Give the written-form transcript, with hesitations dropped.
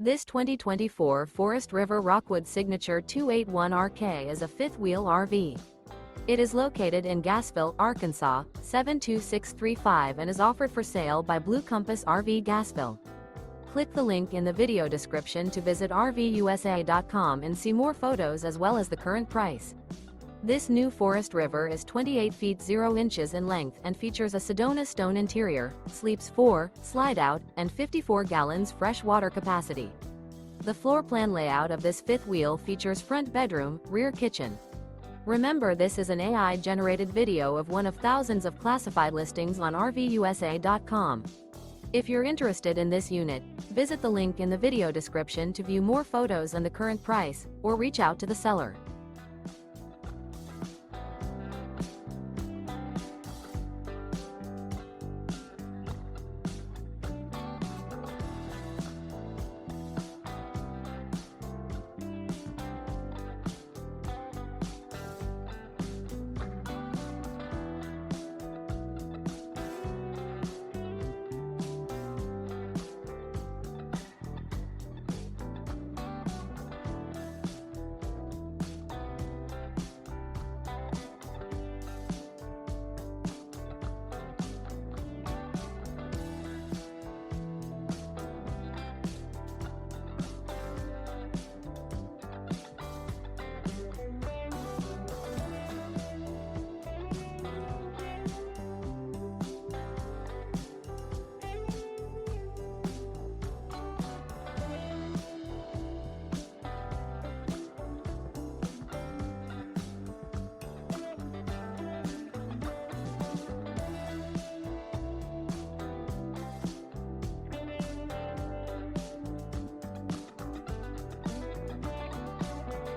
This 2024 Forest River Rockwood Signature 281RK is a fifth-wheel RV. It is located in Gassville, Arkansas, 72635 and is offered for sale by Blue Compass RV Gassville. Click the link in the video description to visit RVUSA.com and see more photos as well as the current price. This new Forest River is 28 feet 0 inches in length and features a SEDONA-STONE interior, sleeps 4, slide-out, and 54 gallons fresh water capacity. The floor plan layout of this fifth wheel features front bedroom, rear kitchen. Remember, this is an AI-generated video of one of thousands of classified listings on RVUSA.com. If you're interested in this unit, visit the link in the video description to view more photos and the current price, or reach out to the seller.